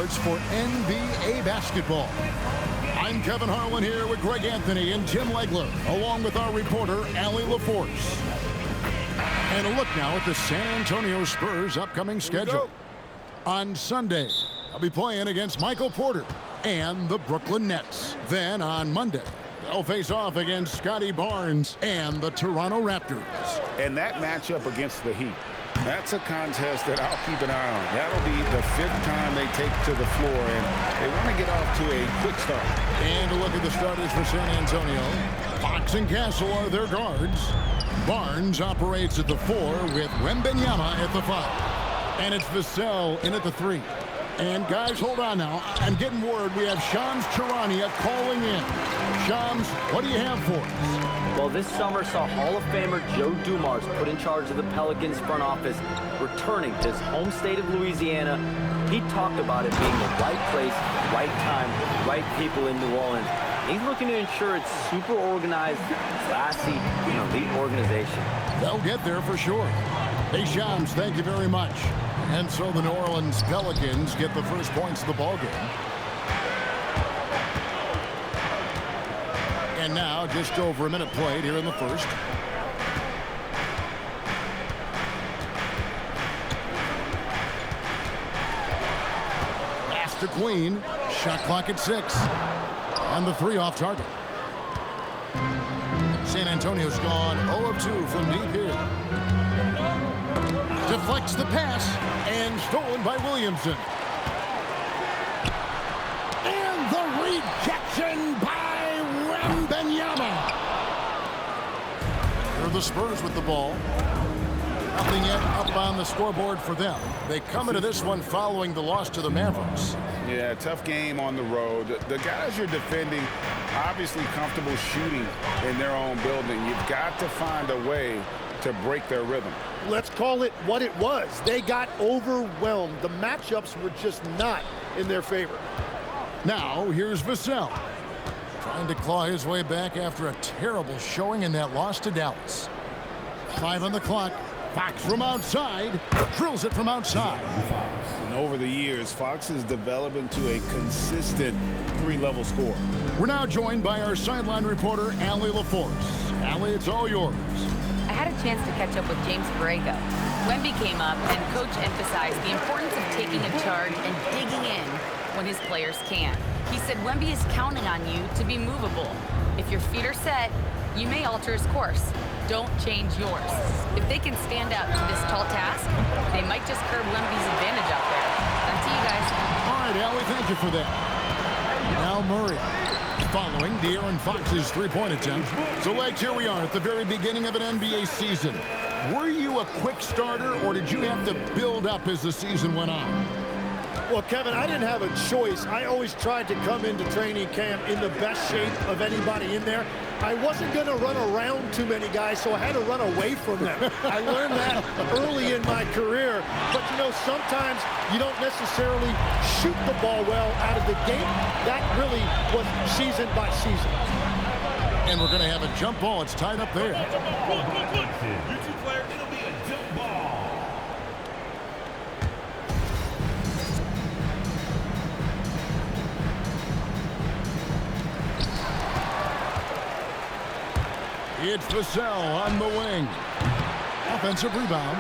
sports for NBA basketball. I'm Kevin Harlan here with Greg Anthony and Tim Legler, along with our reporter, Allie LaForce. And a look now at the San Antonio Spurs' upcoming schedule. On Sunday, they'll be playing against Michael Porter and the Brooklyn Nets. Then on Monday, they'll face off against Scotty Barnes and the Toronto Raptors. And that matchup against the Heat, that's a contest that I'll keep an eye on. That'll be the 5th time they take to the floor, and they want to get off to a quick start. And a look at the starters for San Antonio. Fox and Castle are their guards. Barnes operates at the 4 with Wembanyama at the 5. And it's Vassell in at the 3. And guys, hold on now. I'm getting word we have Shams Charania calling in. Shams, what do you have for us? Well, this summer saw Hall of Famer Joe Dumars put in charge of the Pelicans front office, returning to his home state of Louisiana. He talked about it being the right place, right time, right people in New Orleans. He's looking to ensure it's super organized, classy, and elite organization. They'll get there for sure. Hey, Shams, thank you very much. And so the New Orleans Pelicans get the first points of the ballgame. And now, just over a minute played here in the first. Pass to Queen. Shot clock at 6. And the 3 off target. San Antonio's gone 0 of 2 from deep here. Deflects the pass and stolen by Williamson. And the rejection by Wembanyama. Here are the Spurs with the ball. Nothing yet up on the scoreboard for them. They come into this one following the loss to the Mavericks. Yeah, tough game on the road. The guys you're defending obviously comfortable shooting in their own building. You've got to find a way to break their rhythm. Let's call it what it was. They got overwhelmed. The matchups were just not in their favor. Now, here's Vassell. Trying to claw his way back after a terrible showing in that loss to Dallas. 5 on the clock. Fox from outside. Drills it from outside. And over the years, Fox has developed into a consistent 3-level scorer. We're now joined by our sideline reporter, Allie LaForce. Allie, it's all yours. I had a chance to catch up with James Borrego. Wemby came up and Coach emphasized the importance of taking a charge and digging in when his players can. He said Wemby is counting on you to be movable. If your feet are set, you may alter his course. Don't change yours. If they can stand up to this tall task, they might just curb Wemby's advantage out there. Back to you guys. All right, Allie, thank you for that. Now Murray. Following De'Aaron Fox's 3-point attempt. So, Legs, here we are at the very beginning of an NBA season. Were you a quick starter, or did you have to build up as the season went on? Well, Kevin, I didn't have a choice. I always tried to come into training camp in the best shape of anybody in there. I wasn't going to run around too many guys, so I had to run away from them. I learned that early in my career. But, you know, sometimes you don't necessarily shoot the ball well out of the gate. That really was season by season. And we're going to have a jump ball. It's tied up there. It's Vassell on the wing. Offensive rebound.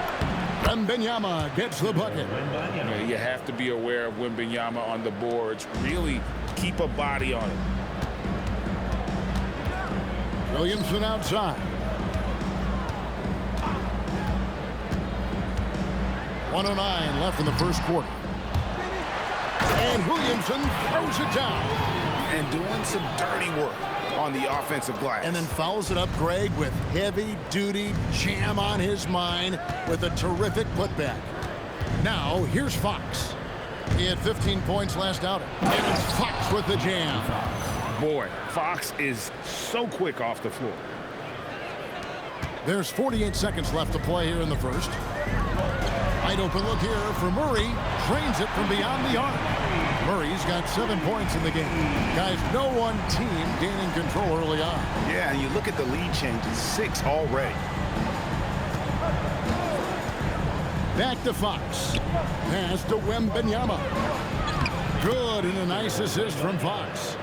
Wembanyama gets the bucket. Yeah, you have to be aware of Wembanyama on the boards. Really keep a body on it. Williamson outside. 1:09 left in the first quarter. And Williamson throws it down. And doing some dirty work on the offensive glass. And then fouls it up, Greg, with heavy-duty jam on his mind with a terrific putback. Now, here's Fox. He had 15 points last outing. And it's Fox with the jam. Boy, Fox is so quick off the floor. There's 48 seconds left to play here in the first. Wide open look here for Murray. Trains it from beyond the arc. Murray's got 7 points in the game. Guys, no one team gaining control early on. Yeah, and you look at the lead changes, 6 already. Back to Fox. Pass to Wembanyama. good, and a nice assist from Fox.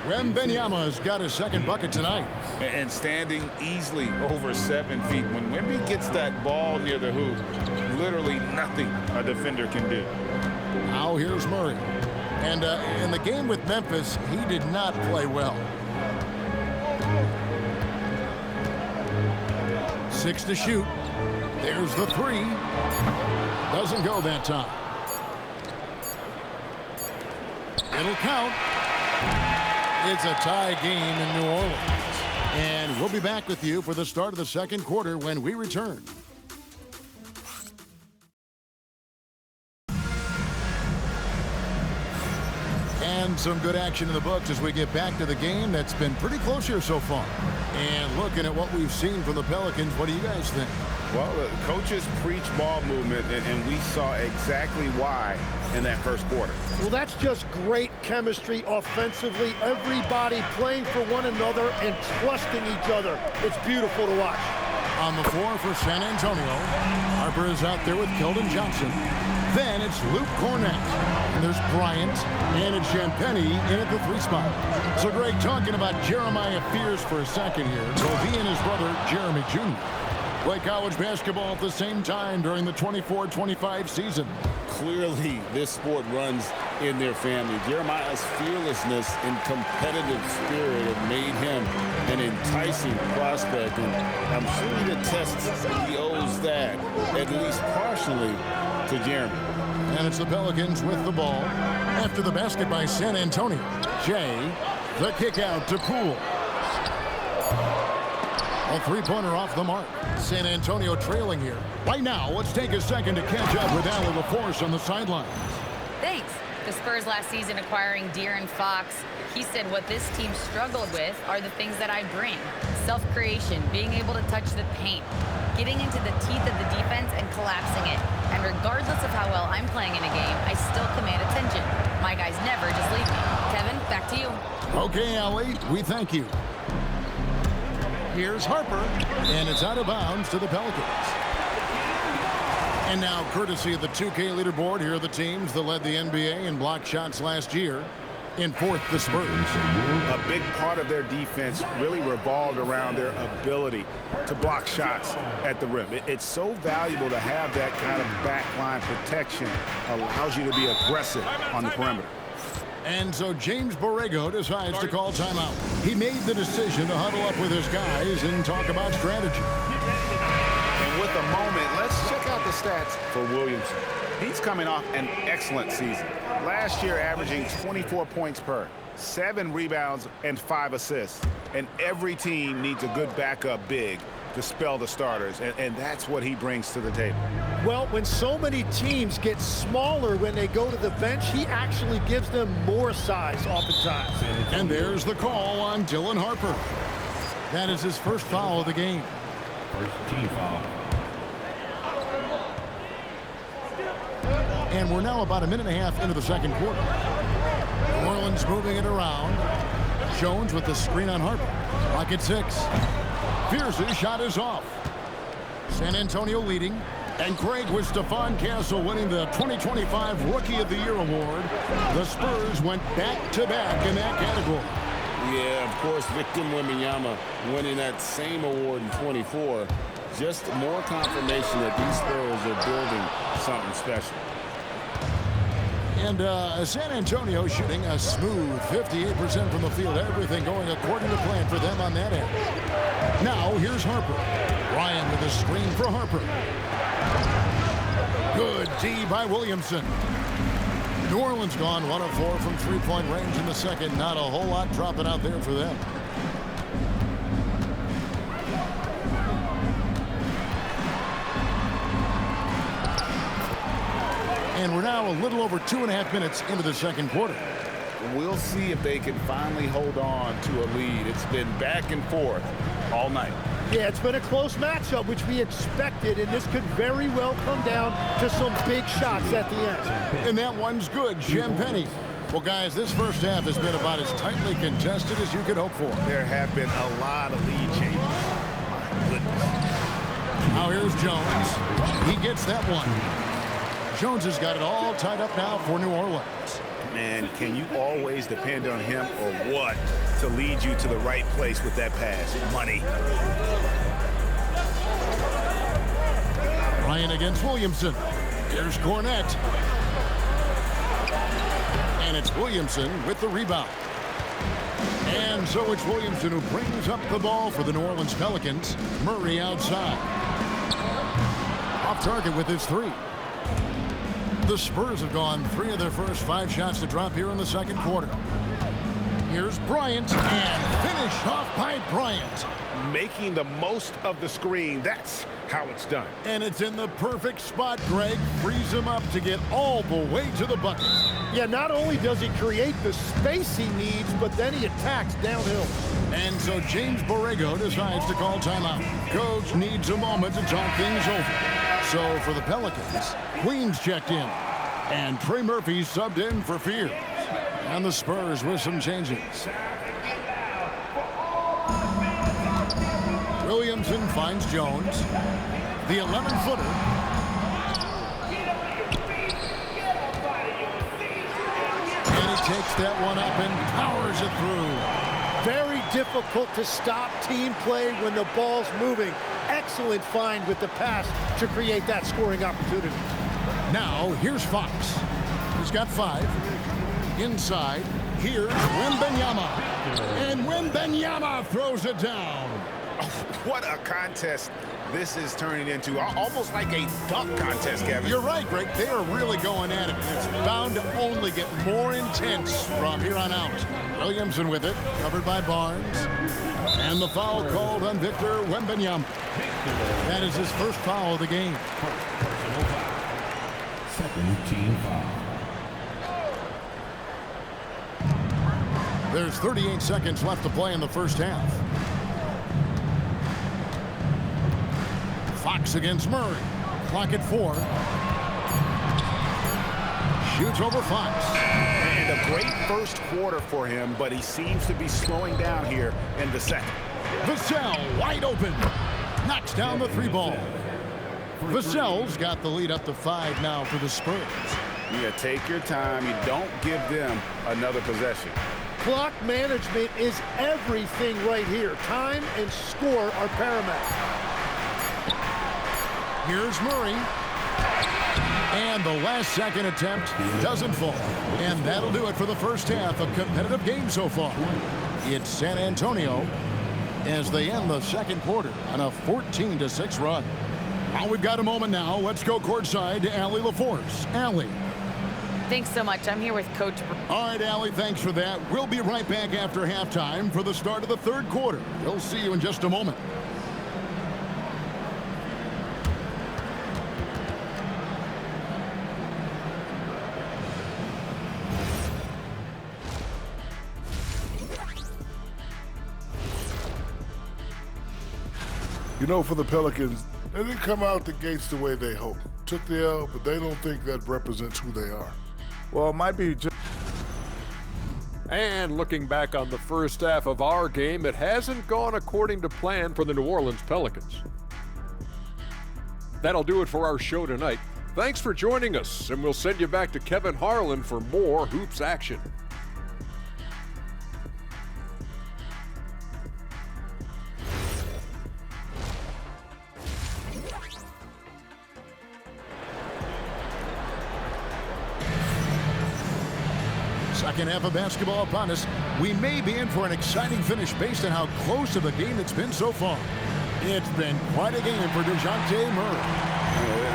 Wembanyama's got his second bucket tonight. And standing easily over 7 feet. When Wemby gets that ball near the hoop, literally nothing a defender can do. Now here's Murray. And in the game with Memphis, he did not play well. 6 to shoot. There's the 3. Doesn't go that time. It'll count. It's a tie game in New Orleans. And we'll be back with you for the start of the second quarter when we return. And some good action in the books as we get back to the game that's been pretty close here so far. And looking at what we've seen from the Pelicans, what do you guys think? Well, the coaches preach ball movement, and we saw exactly why in that first quarter. Well, that's just great chemistry offensively. Everybody playing for one another and trusting each other. It's beautiful to watch. On the floor for San Antonio, Harper is out there with Keldon Johnson. Then it's Luke Cornett. And there's Bryant, and it's Champagnie in at the 3 spot. So, Greg, talking about Jeremiah Fears for a second here. So he and his brother, Jeremy Jr., play college basketball at the same time during the 24-25 season. Clearly, this sport runs in their family. Jeremiah's fearlessness and competitive spirit have made him an enticing prospect. And I'm sure he attests he owes that, at least partially, to Jeremy. And it's the Pelicans with the ball. After the basket by San Antonio. Jay, the kick out to Poole. A 3-pointer off the mark. San Antonio trailing here. Right now, let's take a second to catch up with Allie LaForce on the sidelines. Thanks. The Spurs last season acquiring De'Aaron Fox. He said what this team struggled with are the things that I bring. Self-creation, being able to touch the paint, getting into the teeth of the defense and collapsing it. And regardless of how well I'm playing in a game, I still command attention. My guys never just leave me. Kevin, back to you. Okay, Allie, we thank you. Here's Harper, and it's out of bounds to the Pelicans. And now, courtesy of the 2K leaderboard, here are the teams that led the NBA in block shots last year. In fourth, the Spurs. A big part of their defense really revolved around their ability to block shots at the rim. It's so valuable to have that kind of backline protection. Allows you to be aggressive on the perimeter. And so James Borrego decides to call timeout. He made the decision to huddle up with his guys and talk about strategy. And with a moment, let's check out the stats for Williamson. He's coming off an excellent season. Last year averaging 24 points per, 7 rebounds, and 5 assists. And every team needs a good backup big to spell the starters, and that's what he brings to the table. Well, when so many teams get smaller when they go to the bench, he actually gives them more size oftentimes. And there's the call on Dylan Harper. That is his first foul of the game. First team foul. And we're now about a minute and a half into the second quarter. New Orleans moving it around. Jones with the screen on Harper. Clock at 6. Fears' shot is off. San Antonio leading. And Craig, with Stephon Castle winning the 2025 Rookie of the Year award, the Spurs went back-to-back in that category. Yeah, of course, Victor Wembanyama winning that same award in 24. Just more confirmation that these Spurs are building something special. And San Antonio shooting a smooth 58% from the field. Everything going according to plan for them on that end. Now, here's Harper. Ryan with a screen for Harper. Good D by Williamson. New Orleans gone 1 of 4 from three-point range in the second. Not a whole lot dropping out there for them. And we're now a little over 2.5 minutes into the second quarter. We'll see if they can finally hold on to a lead. It's been back and forth all night. Yeah, it's been a close matchup, which we expected, and this could very well come down to some big shots at the end. And that one's good, Champagnie. Well, guys, this first half has been about as tightly contested as you could hope for. There have been a lot of lead changes. My goodness. Now here's Jones. He gets that one. Jones has got it all tied up now for New Orleans. Man, can you always depend on him or what to lead you to the right place with that pass? Money. Bryant against Williamson. Here's Cornette. And it's Williamson with the rebound. And so it's Williamson who brings up the ball for the New Orleans Pelicans. Murray outside. Off target with his three. The Spurs have gone 3 of their first 5 shots to drop here in the second quarter. Here's Bryant, and finished off by Bryant. Making the most of the screen. That's how it's done. And it's in the perfect spot, Greg. Frees him up to get all the way to the bucket. Yeah, not only does he create the space he needs, but then he attacks downhill. And so James Borrego decides to call timeout. Coach needs a moment to talk things over. So for the Pelicans, Queens checked in. And Trey Murphy subbed in for Fears. And the Spurs with some changes. Williamson finds Jones. The 11-footer. And he takes that one up and powers it through. Very difficult to stop team play when the ball's moving. Excellent find with the pass to create that scoring opportunity. Now, here's Fox. He's got 5. Inside, here's Wembanyama. And Wembanyama throws it down. What a contest this is turning into. Almost like a dunk contest, Kevin. You're right, Greg. They are really going at it. It's bound to only get more intense from here on out. Williamson with it, covered by Barnes. And the foul called on Victor Wembanyama. That is his first foul of the game. Second team foul. There's 38 seconds left to play in the first half. Fox against Murray. Clock at 4. Shoots over Fox. And a great first quarter for him, but he seems to be slowing down here in the second. Vassell wide open. Knocks down the 3 ball. Vassell's got the lead up to 5 now for the Spurs. Yeah, take your time. You don't give them another possession. Clock management is everything right here. Time and score are paramount. Here's Murray. And the last second attempt doesn't fall. And that'll do it for the first half. A competitive game so far. It's San Antonio as they end the second quarter on a 14-6 run. Well, we've got a moment now. Let's go courtside to Allie LaForce. Allie. Thanks so much. I'm here with Coach. All right, Allie, thanks for that. We'll be right back after halftime for the start of the third quarter. We'll see you in just a moment. You know, for the Pelicans, they didn't come out the gates the way they hoped. Took the L, but they don't think that represents who they are. Well, it might be just... And looking back on the first half of our game, it hasn't gone according to plan for the New Orleans Pelicans. That'll do it for our show tonight. Thanks for joining us, and we'll send you back to Kevin Harlan for more hoops action. Second half of basketball upon us. We may be in for an exciting finish based on how close to the game it's been so far. It's been quite a game for DeJounte Murray.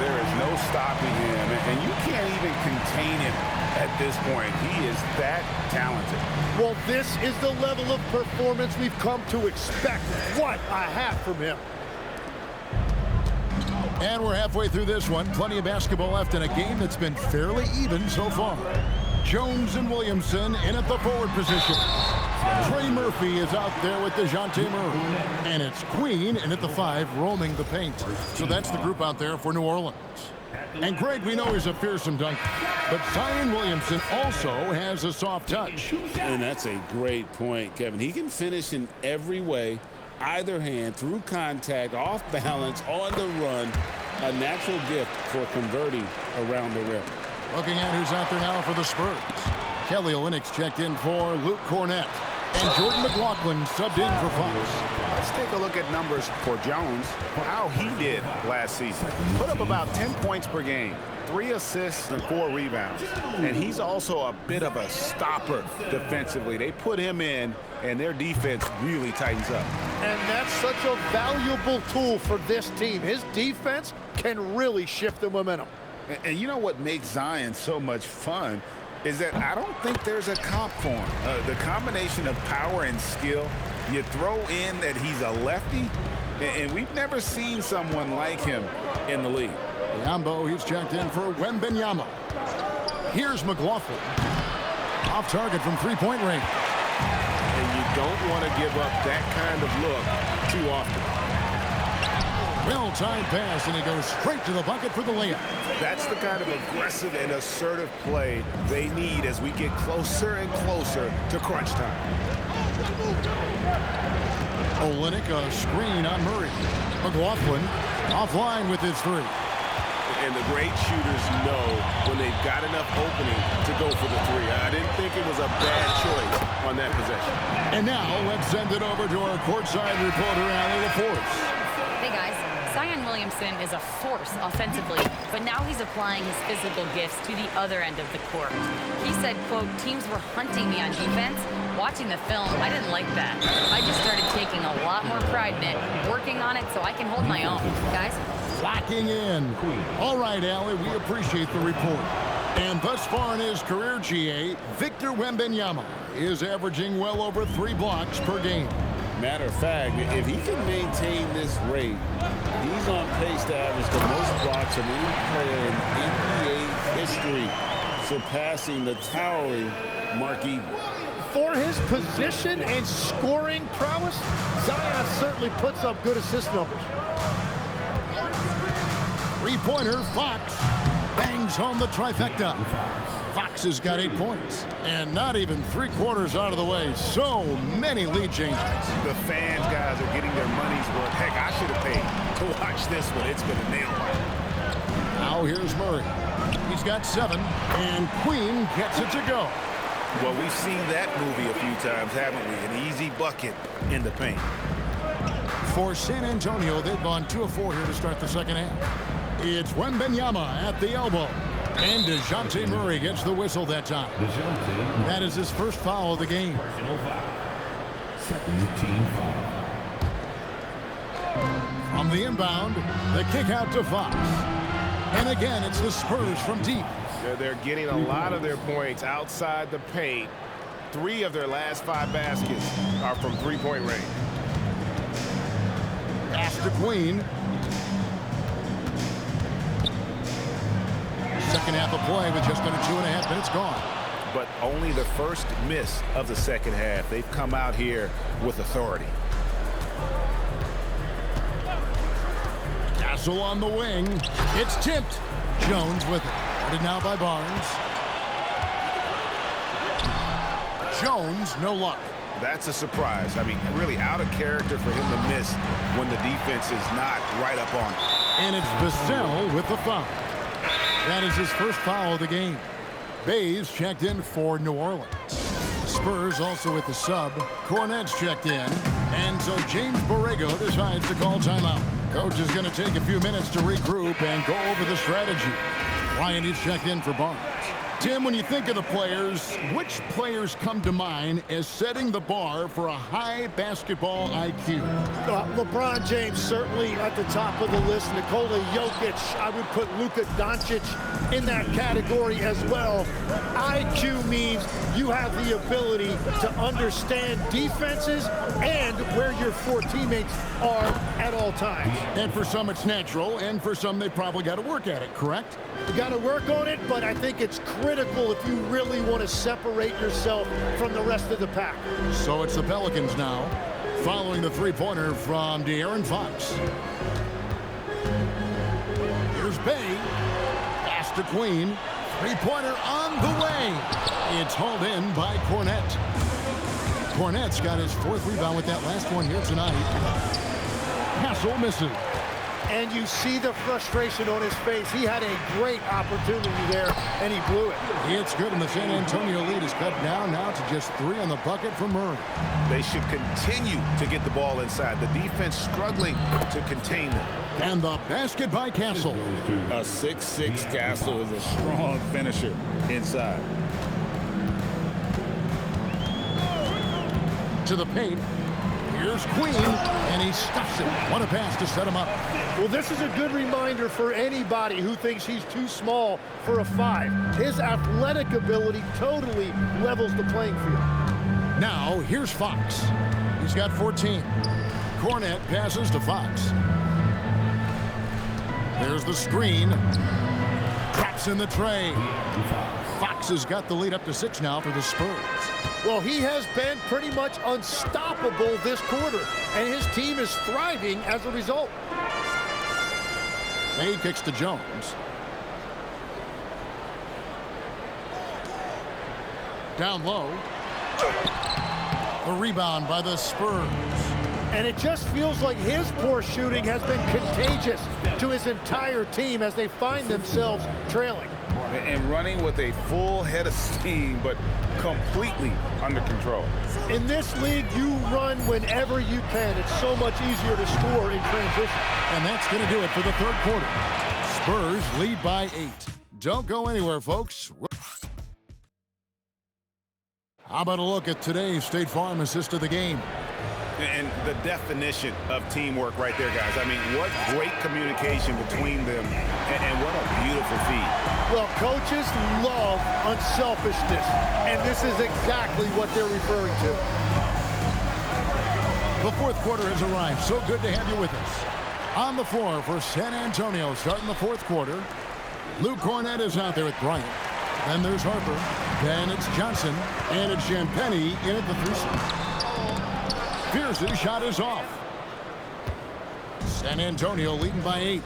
There is no stopping him, and you can't even contain him at this point. He is that talented. Well, this is the level of performance we've come to expect. What a half from him. And we're halfway through this one. Plenty of basketball left in a game that's been fairly even so far. Jones and Williamson in at the forward position. Trey Murphy is out there with DeJounte Murray. And it's Queen in at the 5 roaming the paint. So that's the group out there for New Orleans. And Greg, we know he's a fearsome dunker. But Zion Williamson also has a soft touch. And that's a great point, Kevin. He can finish in every way, either hand, through contact, off balance, on the run. A natural gift for converting around the rim. Looking at who's out there now for the Spurs. Kelly Olynyk's checked in for Luke Cornett. And Jordan McLaughlin subbed in for Fox. Let's take a look at numbers for Jones, how he did last season. Put up about 10 points per game, 3 assists and 4 rebounds. And he's also a bit of a stopper defensively. They put him in, and their defense really tightens up. And that's such a valuable tool for this team. His defense can really shift the momentum. And you know what makes Zion so much fun is that I don't think there's a comp for him. The combination of power and skill, you throw in that he's a lefty, and we've never seen someone like him in the league. Yambo, he's checked in for Wembanyama. Here's McLaughlin. Off target from three-point range. And you don't want to give up that kind of look too often. Well-timed pass, and he goes straight to the bucket for the layup. That's the kind of aggressive and assertive play they need as we get closer and closer to crunch time. Olynyk, a screen on Murray. McLaughlin offline with his three. And the great shooters know when they've got enough opening to go for the three. I didn't think it was a bad choice on that possession. And now let's send it over to our courtside reporter, Allie LaForce. Hey guys, Zion Williamson is a force offensively, but now he's applying his physical gifts to the other end of the court. He said, quote, teams were hunting me on defense. Watching the film, I didn't like that. I just started taking a lot more pride in it, working on it so I can hold my own. Guys? Locking in. All right, Allie, we appreciate the report. And thus far in his career, GA, Victor Wembanyama is averaging well over 3 blocks per game. Matter of fact, if he can maintain this rate, he's on pace to average the most blocks of any player in NBA history, surpassing the towering Mark Eaton. For his position and scoring prowess, Zion certainly puts up good assist numbers. Three-pointer, Fox bangs home the trifecta. Fox has got 8 points, and not even 3/4 out of the way. So many lead changes. The fans, guys, are getting their money's worth. Heck, I should have paid to watch this one. It's been a nail biter. Now here's Murray. He's got 7, and Queen gets it to go. Well, we've seen that movie a few times, haven't we? An easy bucket in the paint. For San Antonio, they've gone 2 of 4 here to start the second half. It's Wembanyama at the elbow. And DeJounte Murray gets the whistle that time. That is his first foul of the game. Second team foul. From the inbound, the kick out to Fox. And again, it's the Spurs from deep. They're getting a lot of their points outside the paint. 3 of their last 5 baskets are from three-point range. Pass to Queen. Second half of play with just under 2.5 minutes gone. But only the first miss of the second half. They've come out here with authority. Castle on the wing. It's tipped. Jones with it. Guarded now by Barnes. Jones, no luck. That's a surprise. I mean, really out of character for him to miss when the defense is not right up on him. And it's Vassell with the foul. That is his first foul of the game. Bays checked in for New Orleans. Spurs also with the sub. Cornett's checked in. And so James Borrego decides to call timeout. Coach is going to take a few minutes to regroup and go over the strategy. Ryan is checked in for Barnes. Tim, when you think of the players, which players come to mind as setting the bar for a high basketball IQ? LeBron James certainly at the top of the list. Nikola Jokic, I would put Luka Doncic in that category as well. IQ means you have the ability to understand defenses and where your 4 teammates are at all times. And for some it's natural, and for some they probably got to work at it, correct? You got to work on it, but I think it's critical if you really want to separate yourself from the rest of the pack. So it's the Pelicans now, following the three-pointer from De'Aaron Fox. Here's Bay. Pass to Queen. Three-pointer on the way. It's hauled in by Cornett. Cornett's got his 4th rebound with that last one here tonight. Castle misses. And you see the frustration on his face. He had a great opportunity there, and he blew it. It's good, and the San Antonio lead is cut down now to just 3 on the bucket for Murray. They should continue to get the ball inside. The defense struggling to contain them. And the basket by Castle. A 6'6" Castle is a strong finisher inside. To the paint. Here's Queen, and he stuffs it. What a pass to set him up. Well, this is a good reminder for anybody who thinks he's too small for a 5. His athletic ability totally levels the playing field. Now, here's Fox. He's got 14. Cornette passes to Fox. There's the screen. Drops in the tray. Fox has got the lead up to 6 now for the Spurs. Well, he has been pretty much unstoppable this quarter, and his team is thriving as a result. May kicks to Jones. Down low. The rebound by the Spurs. And it just feels like his poor shooting has been contagious to his entire team as they find themselves trailing. And running with a full head of steam, but completely under control. In this league, you run whenever you can. It's so much easier to score in transition. And that's going to do it for the third quarter. Spurs lead by 8. Don't go anywhere, folks. How about a look at today's State Farm assist of the game? And the definition of teamwork right there, guys. I mean, what great communication between them, and what a beautiful feed. Well, coaches love unselfishness, and this is exactly what they're referring to. The fourth quarter has arrived. So good to have you with us. On the floor for San Antonio, starting the fourth quarter. Luke Cornette is out there with Bryant. Then there's Harper. Then it's Johnson. And it's Champagny in at the 3-slot. Pierce's shot is off. San Antonio leading by 8.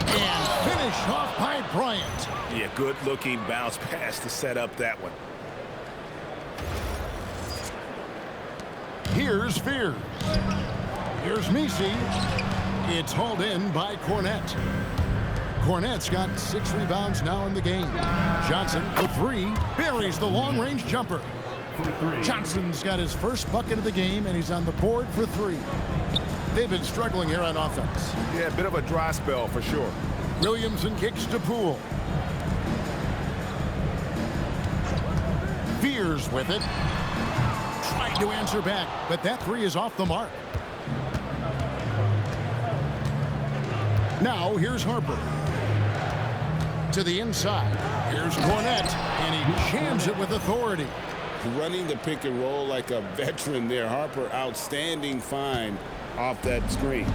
And finished off by Bryant. Yeah, good-looking bounce pass to set up that one. Here's Fears. Here's Messi. It's hauled in by Cornette. Cornette's got 6 rebounds now in the game. Johnson, the 3, buries the long-range jumper. Johnson's got his first bucket of the game, and he's on the board for 3. They've been struggling here on offense. Yeah, a bit of a dry spell for sure. Williamson kicks to Poole. Fears with it. Trying to answer back, but that 3 is off the mark. Now, here's Harper. To the inside. Here's Cornette, and he jams it with authority. Running the pick and roll like a veteran there. Harper, outstanding find off that screen.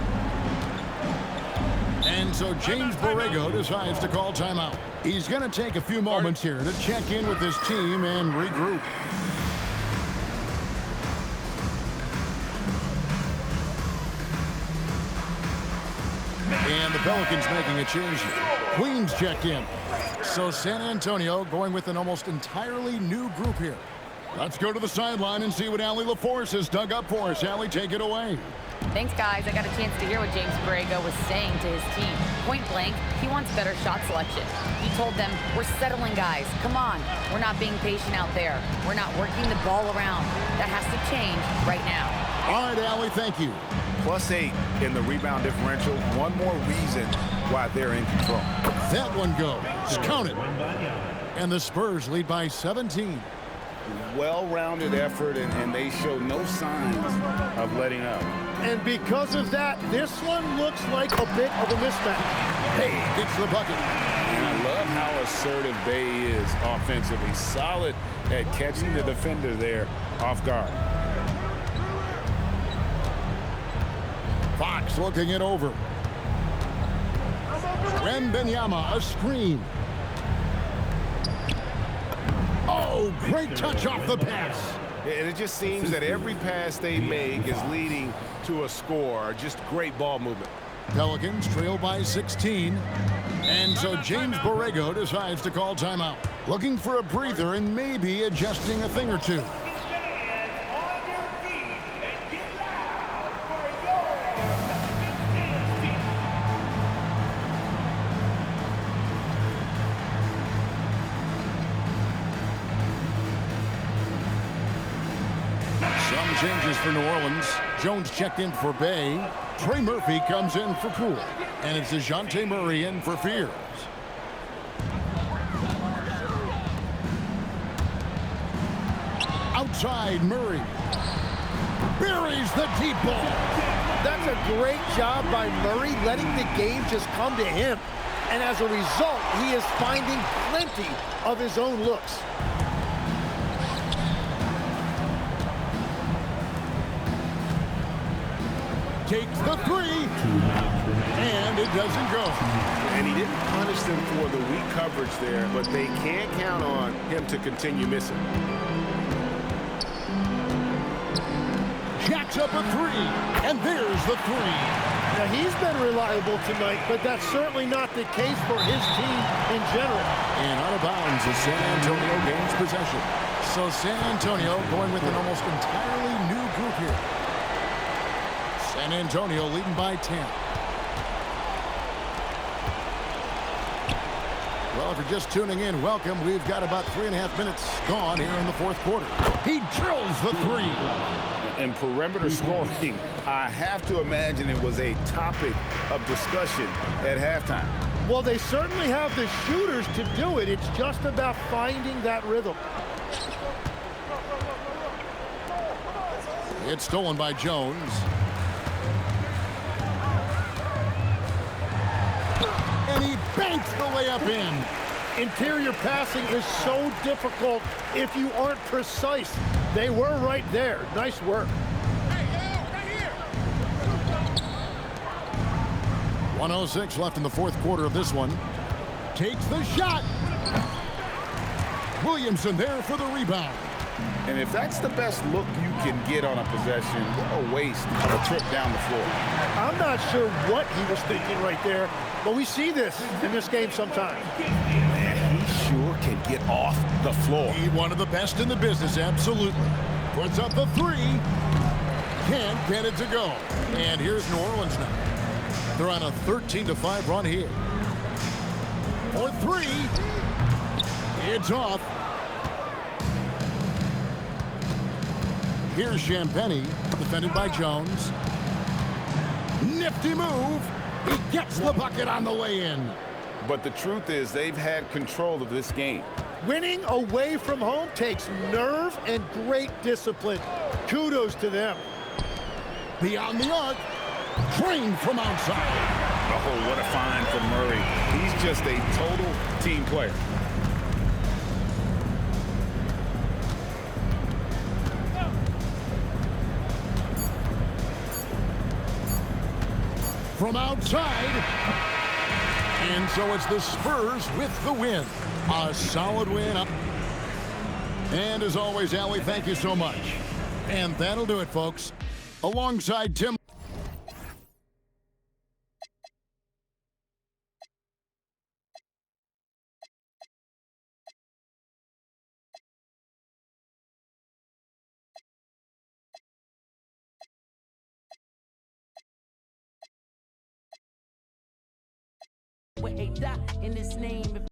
And so James Borrego decides to call timeout. He's going to take a few moments here to check in with his team and regroup. And the Pelicans making a change here. Queens checked in. So San Antonio going with an almost entirely new group here. Let's go to the sideline and see what Allie LaForce has dug up for us. Allie, take it away. Thanks, guys. I got a chance to hear what James Borrego was saying to his team. Point blank, he wants better shot selection. He told them, we're settling, guys. Come on. We're not being patient out there. We're not working the ball around. That has to change right now. All right, Allie, thank you. +8 in the rebound differential. One more reason why they're in control. That one goes. Count it. And the Spurs lead by 17. Well-rounded effort, and they show no signs of letting up. And because of that, this one looks like a bit of a mismatch. Hey, gets the bucket. And I love how assertive Bay is offensively. Solid at catching the defender there off guard. Fox looking it over. Wembanyama, a screen. Oh, great touch off the pass. And it just seems that every pass they make is leading to a score. Just great ball movement. Pelicans trail by 16. And so James Borrego decides to call timeout. Looking for a breather and maybe adjusting a thing or two. Some changes for New Orleans. Jones checked in for Bay. Trey Murphy comes in for Poole. And it's DeJounte Murray in for Fears. Outside, Murray buries the deep ball. That's a great job by Murray, letting the game just come to him. And as a result, he is finding plenty of his own looks. Takes the three, and it doesn't go. And he didn't punish them for the weak coverage there, but they can't count on him to continue missing. Jacks up a three, and there's the three. Now, he's been reliable tonight, but that's certainly not the case for his team in general. And out of bounds as San Antonio gains possession. So San Antonio going with an almost entirely new group here. San Antonio leading by 10. Well, if you're just tuning in, welcome. We've got about 3.5 minutes gone here in the fourth quarter. He drills the three. And perimeter scoring, I have to imagine it was a topic of discussion at halftime. Well, they certainly have the shooters to do it. It's just about finding that rhythm. It's stolen by Jones. And he banks the layup in. Interior passing is so difficult if you aren't precise. They were right there. Nice work. 1:06 left in the fourth quarter of this one. Takes the shot. Williamson there for the rebound. And if that's the best look you can get on a possession, what a waste of a trip down the floor. I'm not sure what he was thinking right there, but we see this in this game sometimes. Man, he sure can get off the floor. He's one of the best in the business, absolutely. Puts up the three. Can't get it to go. And here's New Orleans now. They're on a 13-5 run here. For three. It's off. Here's Champagny, defended by Jones. Nifty move. He gets the bucket on the way in. But the truth is, they've had control of this game. Winning away from home takes nerve and great discipline. Kudos to them. Beyond the arc. Trained from outside. Oh, what a find from Murray. He's just a total team player. From outside. And so it's the Spurs with the win. A solid win. And as always, Allie, thank you so much. And that'll do it, folks. Alongside Tim. In this name.